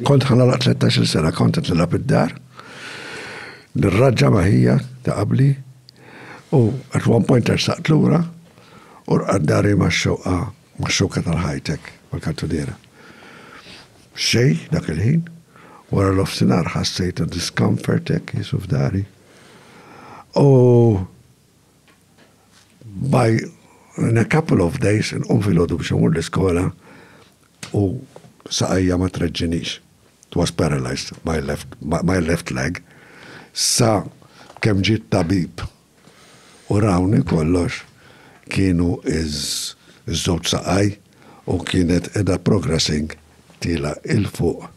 kont ħanalaq 13 sena, kont nilab id-dar, nirraġġa maħija ta' qabli, u at one point ersaqt lura, u għaddari maċxoka tal-ħajtek, mal-kantuniera. Xej, dak il-ħin, wara l-ofsinar ħassejt discomfortek jisu f'dari. U in a couple of days, n-qum fil-ħodu biex umur l-iskola, u saqajja ma treġġinix. It was paralyzed, my left leg. Sa kem ġiet tabib. U rawni kollox kienu iż-żewġ saqaj u kienet edha progressing tila il-fuq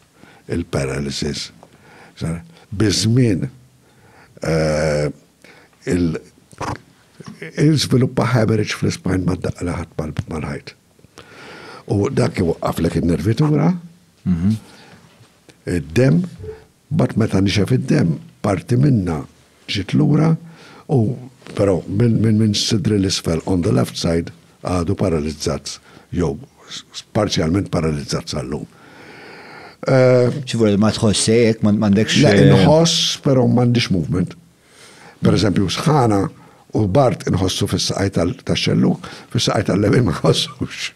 il-paralysis. Bizmin il-sviluppa hemorrhage fl-spine ma d-daqqlaħat mal-ħajt. U dak waqqaflek il-nervitura, id-dem, bat meta nixef id-dem, parti minna ġit lura, u però minn sidri l-isfel on the left side għadu paralizzat, jew parzjalment paralizzat sal-lum. ċivur ma tħossejek, mandekx. La, inħoss, però mandix movement. Per eżempju, sħana u Bart inħossu fis-saqaj tal-xelluk, fis-saqaj tal-lemin ma ħossux.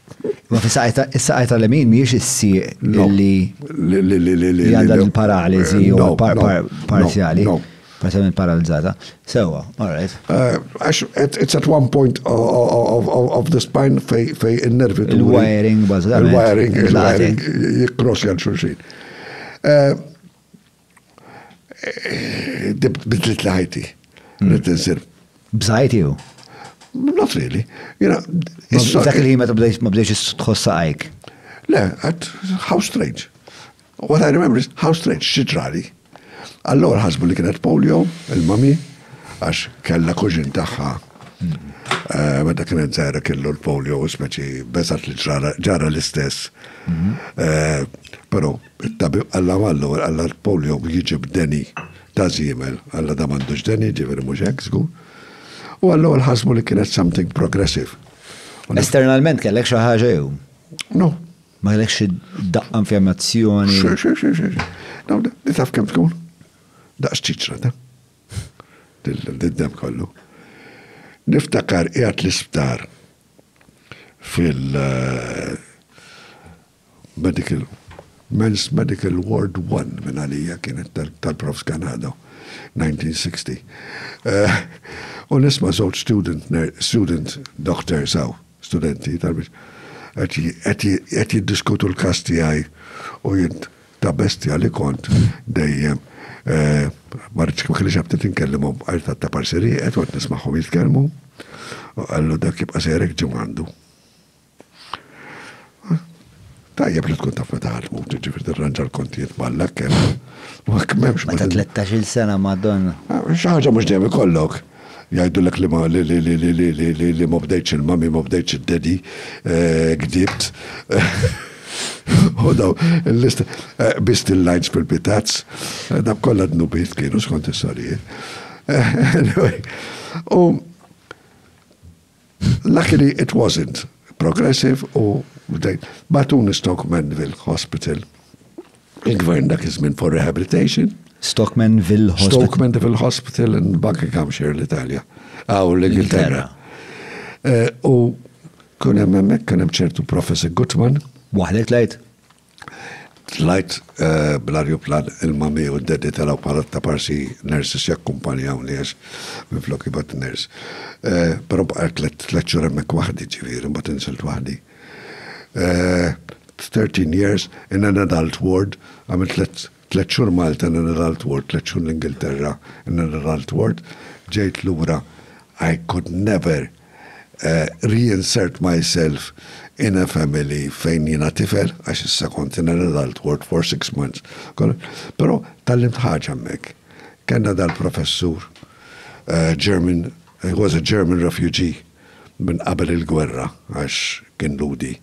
Ma fis-saqaj tal-lemin miex is-sieq li għandha l-paralizi u parzjali. Parzialment paralizzata. Sewa, all right. It's at one point of the spine fej il-nervi. Il-wiring, bazzikament. Il-wiring jikkrosja l-xulxin. Bidlit l-ħajti. L-tinsir. Bżajti ju? Not really. Dak il-ħin ma bdejx tħossa għajk. Le, how strange. What I remember is how strange, xitrali. Allora ħasbu li kienet polio, il-mami, għax kella kuġin taħħa. Meta kienet zaħra kellu l-polio, speċi besat li ġara l-istess. Pero, il-tabib għalla mallu, għalla l-polio jġib deni ta' zimel, għalla da mandux deni, ġivir muġek, zgur. U allora ħasbu li kienet something progressive. Esternalment kellek xaħġa jew? No. Ma kellek xi daqqa infiammazzjoni? No, li taf kem tkun? Daqs ċiċra da. Diddem kollu. Niftakar qiegħed l-isptar Men's Medical Ward 1 minn għalija kienet tal-Profs Kanada, 1960. U nisma żewġ student doctor saw, studenti tal-biex, qed jiddiskutu l-każ tiegħi u jint ta' bestja li kont dejjem marriċ kem xilli ġabtet inkellimhom għajta ta' parseri, għet nismaħom jitkellmu, u għallu dak jibqa serek ġumandu. Tajjeb li tkun taf meta ħalmu, ġifir t-ranġa l-kontijiet mallak, ma kmemx. Meta 13 sena Madonna. Xaħġa mux dejjem ikollok. Jgħidu l-ek li ma bdejċ il-mami, ma bdejċ il-dedi, gdibt. U daw, il-lista, bist il-lines fil-pitazz, dab kolla d-nubit kienu skont il-sarijiet. Anyway, luckily it wasn't progressive u batun Stockmanville Hospital. Il-gvern dak iżmin for rehabilitation. Stockmanville Hospital. Stockmanville Hospital in Buckinghamshire, l-Italja. Aw, l-Ingilterra. U kunem memmek, kunem ċertu Professor Gutman. Waħdek tlajt? Tlajt bl-arjuplan il-mami u d-dedi talaw palat ta' parsi nurses jakkumpanjaw li għax minn flokki bat nurse. Pero baqar tletxur emmek wahdi ġivir, bat insilt wahdi. 13 years in an adult ward, għamil tletxur Malta in an adult ward, tletxur l-Ingilterra in an adult ward, ġejt l-ura, I could never reinsert myself in a family fejn jina tifel, għax issa kont in an adult ward for 6 months. Pero tal-limt ħaġa mek. Kenna dal-professur, German, he was a German refugee minn qabel il-gwerra, għax kien ludi.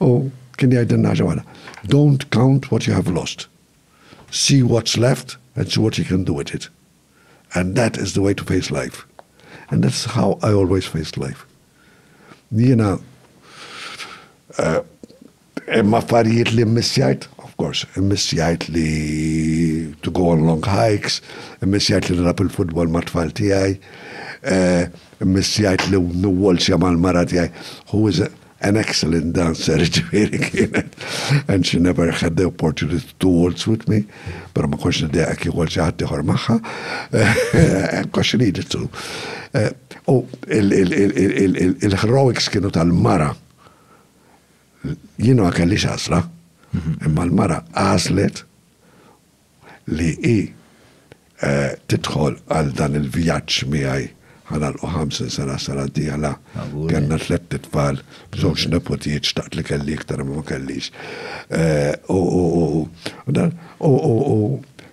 U kien jgħidin ħaġa għana, don't count what you have lost. See what's left and see what you can do with it. And that is the way to face life. And that's how I always faced life. Jina, Imma affarijiet li missjajt, of course, immissjajt li to go on long hikes, immissjajt li nrab il-futbol ma' tfal tijaj, immissjajt li n-walxja ma' l-mara tijaj, who is an excellent dancer, ġifiri kienet, and she never had the opportunity to waltz with me, pero ma konx niddeqa ki walxja ħadd ieħor magħha, konx needed to. Il-heroics kienu tal-mara, jienu għakellix għasla, imma l-mara għaslet li tidħol għal dan il-vjaġġ miegħi ħanal 50 sena diħla, kanna 3 tfal, bżonx nepotijiet xtaqt li kelli iktar ma kellix.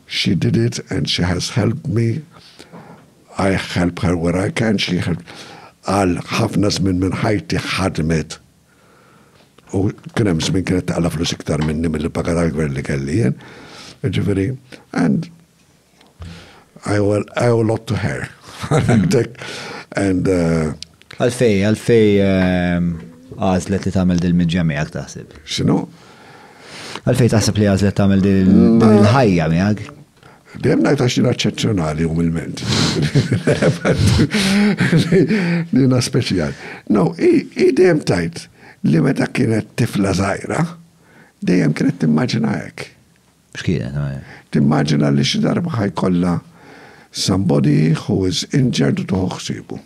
She did it and she has helped me. I help her where I can. She helped. Għal ħafna żmien minn ħajti ħadmet. U kien hemm żmien kienet taqla flus iktar minni mill-paga tal-gvern li kelli jien. Ġifieri, and I owe a lot to her. And Għalfej għazlet li tagħmel dil-midġa miegħek taħseb. X'inhu? Għalfej taħseb li għazlet tagħmel dil-ħajja miegħek? Dejjem ngħid għax jiena eċċezzjonali umilment. Jiena speċjali. No, i dejjem tajt li meta kienet tifla żgħira, dejjem kienet timmaġina hekk. X'kienet? Timmaġina li xi darba ħajkollha somebody who is injured to ħsibu.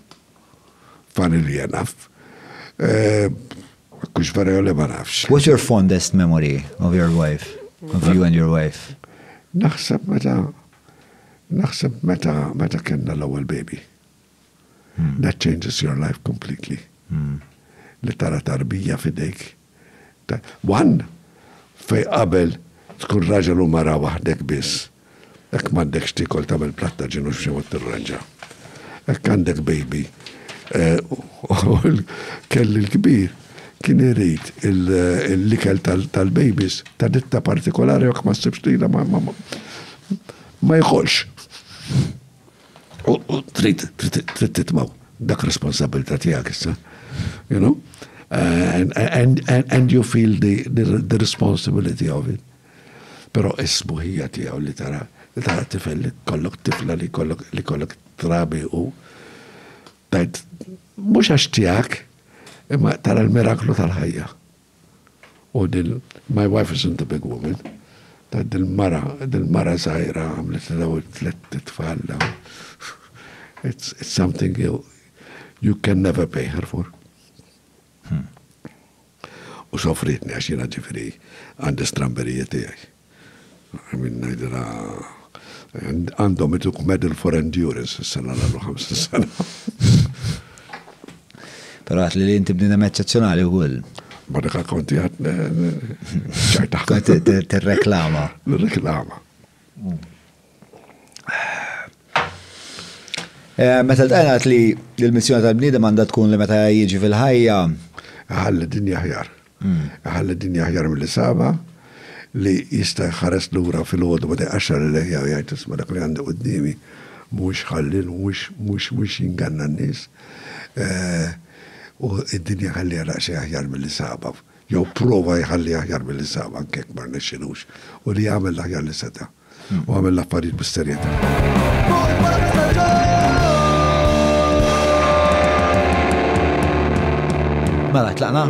Funnily enough. Kux vera li ma nafx. What's your fondest memory of your wife? Of you and your wife? Naħseb meta kellna l-ewwel baby. That changes your life completely. Li tara tarbija fidejk. One, fej qabel tkun raġel u mara waħdek biss. Ek mandek xtikol tamel platta ġinu ximot t-ranġa. Ek għandek baby. Kelli l-kbir kien irid il-likel tal-babies ta' ditta partikolari għak ma s-sibx lila ma jħolx. U trid titmaw dak responsabilta tijak issa. You know? And you feel the responsibility of it. Pero ismu hija tijaw li tara tifel li kollok tifla li kollok trabi u tajt mux għax tijak imma tara l-miraklu tal-ħajja. U my wife isn't a big woman. Tajt dil-mara zaħira għamlet l-għu 3 tfal. It's something you can never pay her for. U sofritni għax jina ġifiri għandi stramberija tijaj. I mean, għandhom ituk medal for endurance s-sena l-5 sena. Pero għat li inti bnina eccezjonali u għull. Badaka konti għat ċajta. Konti t-reklama. L-reklama. Meta l-għanat li l-missjoni tal-bnidem għandha tkun li meta jiġi fil-ħajja. Għalli dinja ħjar. Għalli dinja ħjar mill-isaba li jista' ħares l-ura fil-ħodu bada 10 l-ħja u jgħajt isma dak li għandi qoddimi mux ħallin, mux jinganna n-nis. U id-dinja ħalli għara xie ħjar mill-isaba. Jow prova jħalli ħjar mill-isaba nkek mar nexxilux. U li għamil ħjar li seta. U għamil l-affarijiet b-serjeta. Mela, tlaqna?